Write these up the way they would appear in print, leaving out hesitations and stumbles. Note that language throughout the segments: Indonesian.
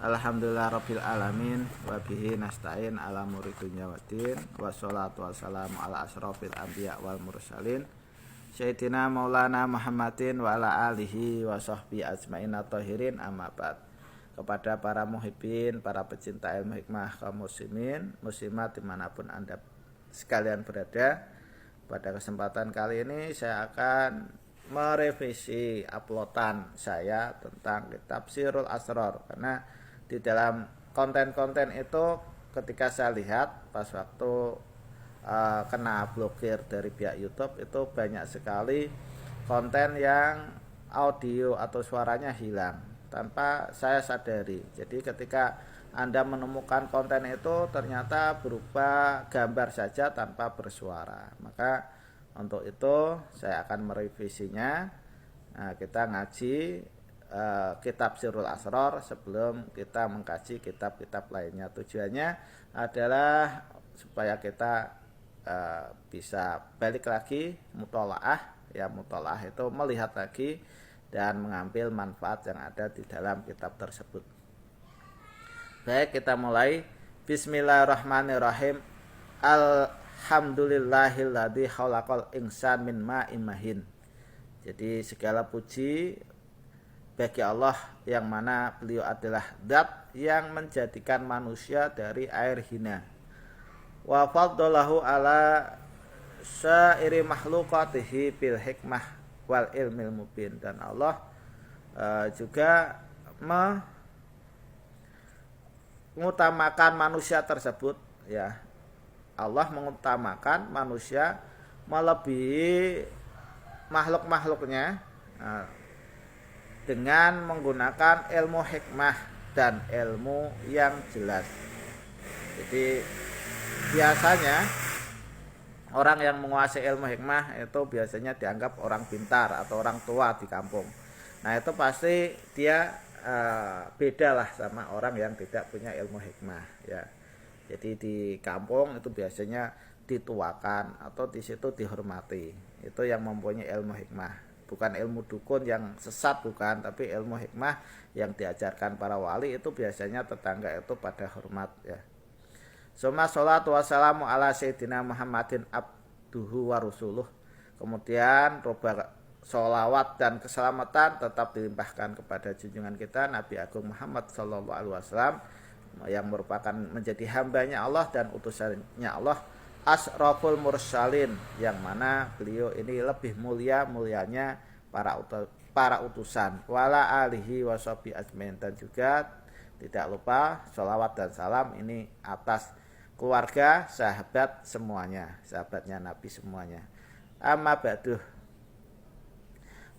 Alhamdulillah rabbil alamin wa bihi nasta'in ala umuri dunya waddin wassalatu wassalamu ala asrofil anbiya wal mursalin Sayyidina Maulana Muhammadin wa ala alihi wa sahbihi ajmain at-tahirin amma ba'd. Kepada para muhibbin, para pecinta ilmu hikmah kaum muslimin, muslimat dimanapun Anda sekalian berada, pada kesempatan kali ini saya akan merevisi uploadan saya tentang kitab Sirrul Asrar, karena di dalam konten-konten itu ketika saya lihat pas waktu kena blokir dari pihak YouTube, itu banyak sekali konten yang audio atau suaranya hilang tanpa saya sadari. Jadi ketika Anda menemukan konten itu ternyata berupa gambar saja tanpa bersuara, maka untuk itu saya akan merevisinya. Nah, kita ngaji kitab Sirrul Asrar sebelum kita mengkaji kitab-kitab lainnya. Tujuannya adalah supaya kita bisa balik lagi mutolaah, ya mutolaah itu melihat lagi dan mengambil manfaat yang ada di dalam kitab tersebut. Baik, kita mulai. Bismillahirrahmanirrahim. Alhamdulillahilladzi khalaqal insan min ma'in mahin. Jadi segala puji bagi Allah yang mana beliau adalah zat yang menjadikan manusia dari air hina. Wa faddalahu ala sa'iri makhluqatihi bil hikmah wal ilmil mubin. Dan Allah juga mengutamakan manusia tersebut, ya. Allah mengutamakan manusia melebihi makhluk-makhluknya dengan menggunakan ilmu hikmah dan ilmu yang jelas. Jadi biasanya orang yang menguasai ilmu hikmah itu biasanya dianggap orang pintar atau orang tua di kampung. Nah, itu pasti dia beda lah sama orang yang tidak punya ilmu hikmah, ya. Jadi di kampung itu biasanya dituakan atau di situ dihormati. Itu yang mempunyai ilmu hikmah. Bukan ilmu dukun yang sesat, bukan, tapi ilmu hikmah yang diajarkan para wali itu biasanya tetangga itu pada hormat, ya. Summa sholatu wassalamu ala sayyidina Muhammadin abduhu wa rusuluh. Kemudian sholawat dan keselamatan tetap dilimpahkan kepada junjungan kita Nabi Agung Muhammad sallallahu alaihi wasallam, yang merupakan menjadi hambanya Allah dan utusannya Allah, asraful mursalin, yang mana beliau ini lebih mulianya para utusan, wala alihi washabi ajmain. Dan juga tidak lupa sholawat dan salam ini atas keluarga, sahabat semuanya, sahabatnya Nabi semuanya. Amma ba'duh,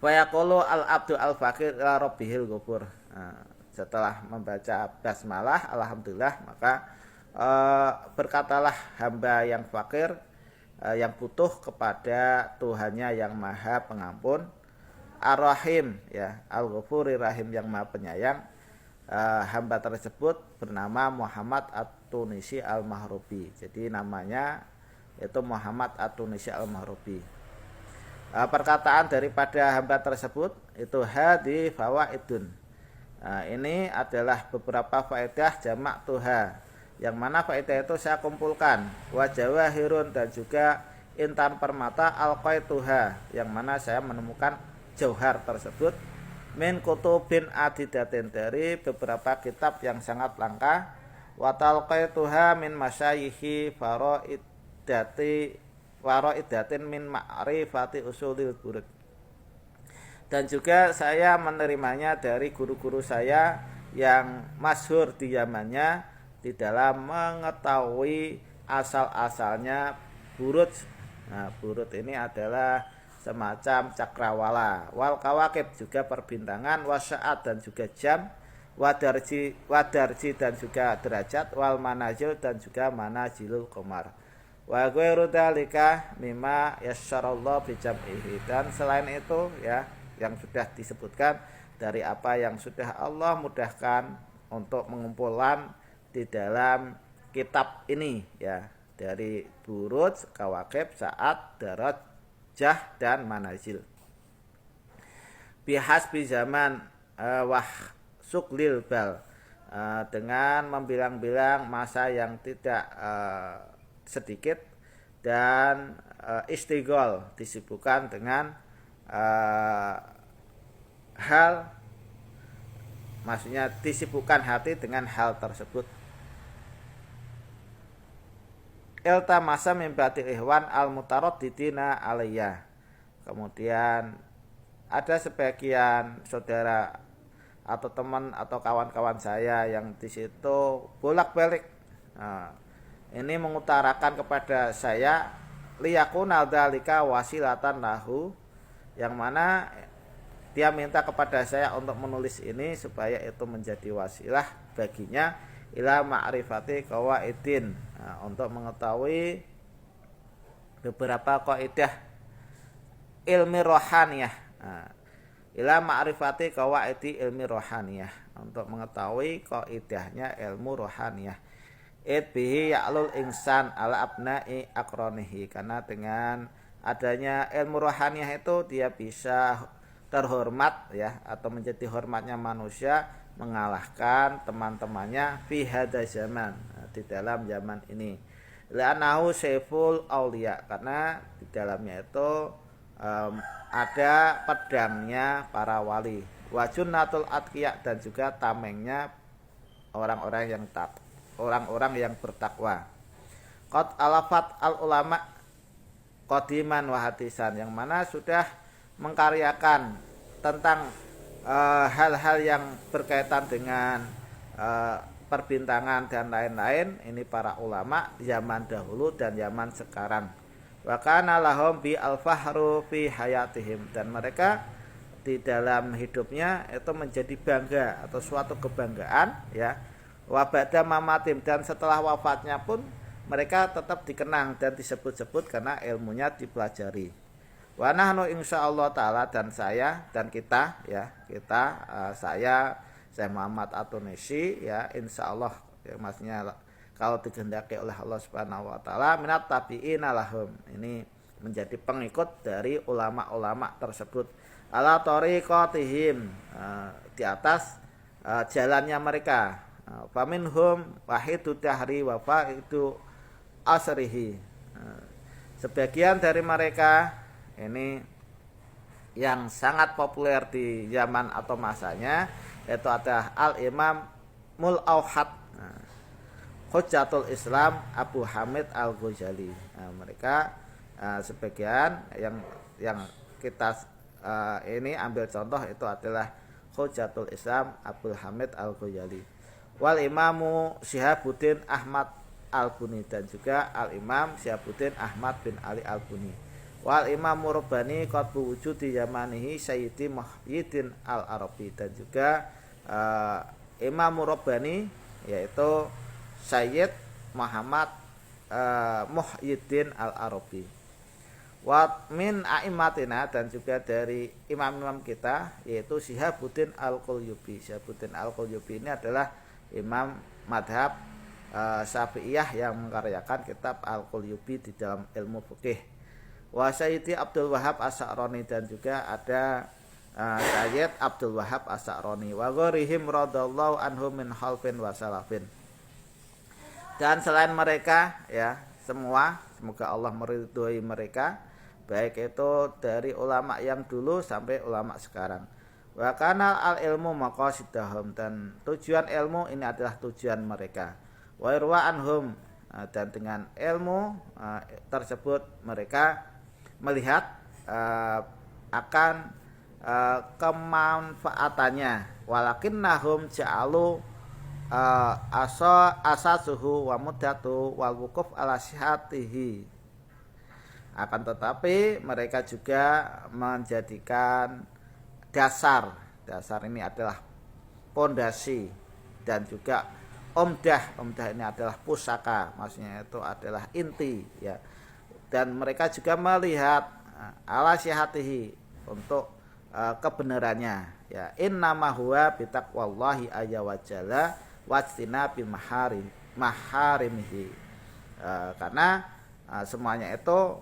wa yaqulu al-abdu al-faqir ila rabbihil ghafur. Setelah membaca basmalah, alhamdulillah, maka berkatalah hamba yang fakir, yang butuh kepada Tuhannya yang maha pengampun, ar-rahim, ya, al-ghafuri rahim, yang maha penyayang. Hamba tersebut bernama Muhammad At-Tunisi Al-Mahrubi. Jadi namanya itu Muhammad At-Tunisi Al-Mahrubi. Perkataan daripada hamba tersebut itu hadi fawaidun. Ini adalah beberapa faedah jamak tuha, yang mana faedah itu saya kumpulkan, wa jawahirun, dan juga intan permata alqaituha, yang mana saya menemukan jauhar tersebut min kutubin adidatin, dari beberapa kitab yang sangat langka, wa talqaituha min masyayikhi faraidatin min ma'rifati usulil burud. Dan juga saya menerimanya dari guru-guru saya yang masyhur di zamannya di dalam mengetahui asal-asalnya burud. Nah, burud ini adalah semacam cakrawala, wal kawakib, juga perbintangan, wasya'at, dan juga jam, wadarji dan juga derajat, wal manazil, dan juga manazilul qamar, wa ghairu dzalika mimma yasyarallahu bi jam'ihi. Dan selain itu, ya, yang sudah disebutkan dari apa yang sudah Allah mudahkan untuk mengumpulan di dalam kitab ini, ya, dari buruj, kawakib, saat, darat, jah, dan manazil. Bihasbi zaman wah suklil bal, dengan membilang-bilang masa yang tidak sedikit dan istighol, disibukkan dengan hal, maksudnya disibukkan hati dengan hal tersebut. Iltamasa min ba'dil ihwan al-mutaraddidina alayya. Kemudian ada sebagian saudara atau teman atau kawan-kawan saya yang di situ bolak-balik ini mengutarakan kepada saya liyakuna dzalika wasilatan lahu, yang mana dia minta kepada saya untuk menulis ini supaya itu menjadi wasilah baginya ila ma'rifati qawaidin, untuk mengetahui beberapa kaidah ilmi rohaniyah, ila ma'rifati qawaidi ilmi rohaniyah, untuk mengetahui kaidahnya ilmu rohaniyah. Bihi ya'lul insan ala abna'i akronihi, karena dengan adanya ilmu rohaniyah itu dia bisa terhormat ya, atau menjadi hormatnya manusia mengalahkan teman-temannya fi hadza zaman, di dalam zaman ini. La'annahu sayful auliya, karena di dalamnya itu ada pedangnya para wali, wa junnatul atqiya, dan juga tamengnya orang-orang yang bertakwa. Qad alafat al ulama qadiman wa hadisan, yang mana sudah mengkaryakan tentang hal-hal yang berkaitan dengan perbintangan dan lain-lain, ini para ulama zaman dahulu dan zaman sekarang. Wa kana lahum bi al-fahru fi hayatihim, dan mereka di dalam hidupnya itu menjadi bangga atau suatu kebanggaan ya. Wa ba'da mamatim, dan setelah wafatnya pun mereka tetap dikenang dan disebut-sebut karena ilmunya dipelajari. Wa nahnu insyaallah taala, dan saya dan kita ya, saya Muhammad At-Tunisi ya, insyaallah ya, maksudnya kalau dikehendaki oleh Allah Subhanahu wa taala, minat tabi'ina lahum, ini menjadi pengikut dari ulama-ulama tersebut, ala tariqatihim, di atas jalannya mereka. Faminhum wahidu dahri wa fa'idu asrihi, sebagian dari mereka ini yang sangat populer di zaman atau masanya, yaitu ada Al-Imam Mul'auhad, Hujjatul Islam Abu Hamid Al-Ghazali. Mereka sebagian yang kita ini ambil contoh itu adalah Hujjatul Islam Abu Hamid Al-Ghazali, wal Imamu Syihabuddin Ahmad Al-Buni, dan juga Al-Imam Syihabuddin Ahmad bin Ali Al-Buni, wal Imam Rabbani qatbu wujudi yamanihi Sayyidi Muhyiddin Al-Arabi, dan juga Imam Rabbani yaitu Sayyid Muhammad Muhyiddin Al-Arabi. Wa min a'immatina, dan juga dari imam-imam kita yaitu Syihabuddin Al-Qulyubi. Syihabuddin Al-Qulyubi ini adalah imam madhab Syafi'iyah yang mengkaryakan kitab Al-Qulyubi di dalam ilmu fikih. Wa Sayyidi Abdul Wahab As-Sa'roni, dan juga ada Sayyid Abdul Wahab As-Sa'roni, wa ghairihim radallahu anhum min khalfin wa salafin. Dan selain mereka ya, semua semoga Allah meridhoi mereka, baik itu dari ulama yang dulu sampai ulama sekarang. Wa kana al ilmu maqasidahum, dan tujuan ilmu ini adalah tujuan mereka. Wa irwa anhum, dan dengan ilmu tersebut mereka melihat akan kemanfaatannya. Walakinnahum ja'alu asasuhu wa muddatu wal wukuf ala sihatihi. Akan tetapi mereka juga menjadikan dasar ini adalah pondasi, dan juga omdah ini adalah pusaka, maksudnya itu adalah inti ya. Dan mereka juga melihat ala sihatihi, untuk kebenarannya ya. Innama huwa bitaqwallahi azza wa jalla wajtina bi maharimihi, karena semuanya itu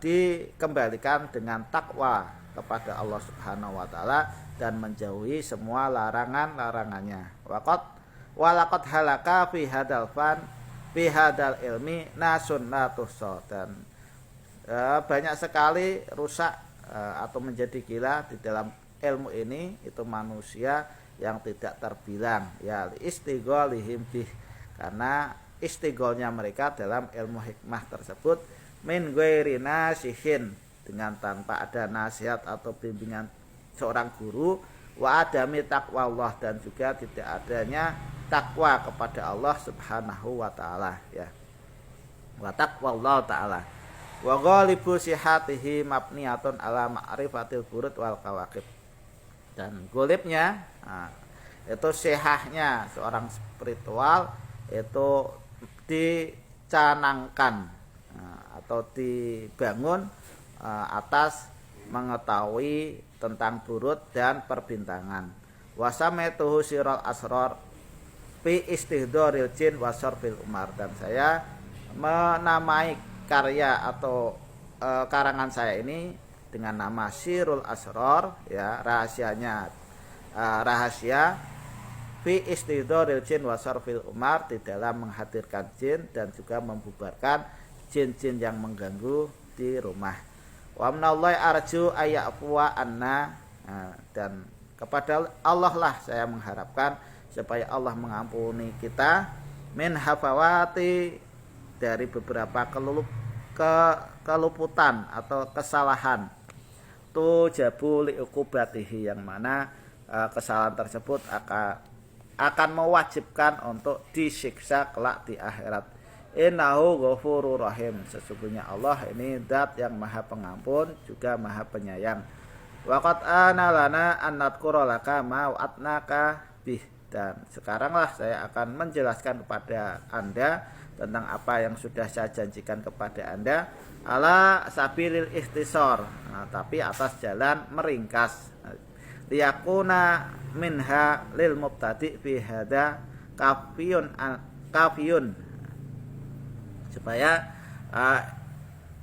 dikembalikan dengan takwa kepada Allah Subhanahu wa taala dan menjauhi semua larangan-larangannya. Waqat walaqad halaka fi hadal fan fi hadal ilmi nasun la tuhsa. Dan banyak sekali rusak atau menjadi gila di dalam ilmu ini itu manusia yang tidak terbilang, ya istigholihim bih, karena istigholnya mereka dalam ilmu hikmah tersebut min ghairi nasihin, dengan tanpa ada nasihat atau bimbingan seorang guru, wa adami taqwa Allah, dan juga tidak adanya takwa kepada Allah Subhanahu wa taala, ya. Wa taqwa Allah taala. Wa ghalibu sihatihi mabniyatun ala ma'rifatil burud wal kawakib. Dan golibnya, itu sehahnya seorang spiritual itu dicanangkan atau dibangun atas mengetahui tentang burud dan perbintangan. Wasametuhu sirul asrar fi istihdoril jin wasorfil umar. Dan saya menamai karya atau karangan saya ini dengan nama Sirul Asrar, ya, rahasianya rahasia fi istihdoril jin wasarfil umar, di dalam menghadirkan jin dan juga membubarkan jin-jin yang mengganggu di rumah. Wa minallahi arju ayyafuwa anna, dan kepada Allah lah saya mengharapkan supaya Allah mengampuni kita min hafawati, dari beberapa keluputan atau kesalahan, tujabu liuqubatihi, yang mana kesalahan tersebut akan mewajibkan untuk disiksa kelak di akhirat. Innahu ghafurur rahim, sesungguhnya Allah ini zat yang maha pengampun juga maha penyayang. Waqad ana lana an nadhkura laka ma wa'atnaka bih, dan sekaranglah saya akan menjelaskan kepada Anda tentang apa yang sudah saya janjikan kepada Anda, ala sabilil ikhtisar, tapi atas jalan meringkas, liyakuna minha lil mubtadi fi hada kafiyun, supaya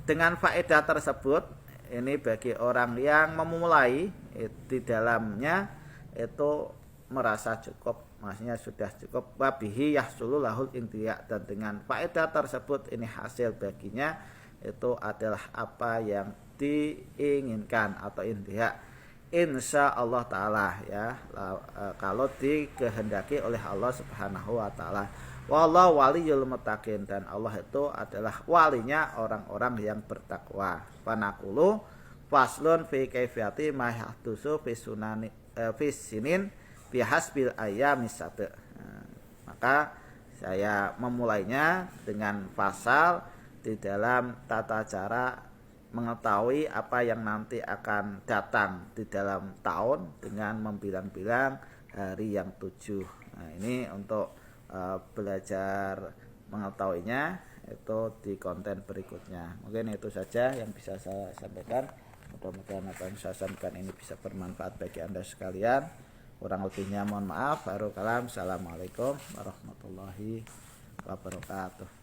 dengan faedah tersebut ini bagi orang yang memulai di dalamnya itu merasa cukup, maksudnya sudah cukup. Wabihi yahsulu lahul intiya, dan dengan faedah tersebut ini hasil baginya itu adalah apa yang diinginkan atau intiya, insya Allah taala, ya, kalau dikehendaki oleh Allah Subhanahu wa taala. Wallahu waliyul muttaqin, dan Allah itu adalah walinya orang-orang yang bertakwa. Panaqulu faslun fi kaifiyati ma yahdusu fi sunani fi sinin bihasbil ayamis sabi'. Maka saya memulainya dengan pasal di dalam tata cara mengetahui apa yang nanti akan datang di dalam tahun dengan membilang-bilang hari yang 7. Nah, ini untuk belajar mengetahuinya itu di konten berikutnya. Mungkin itu saja yang bisa saya sampaikan. Mudah-mudahan apa yang saya sampaikan ini bisa bermanfaat bagi Anda sekalian. Kurang lebihnya mohon maaf. Assalamualaikum warahmatullahi wabarakatuh.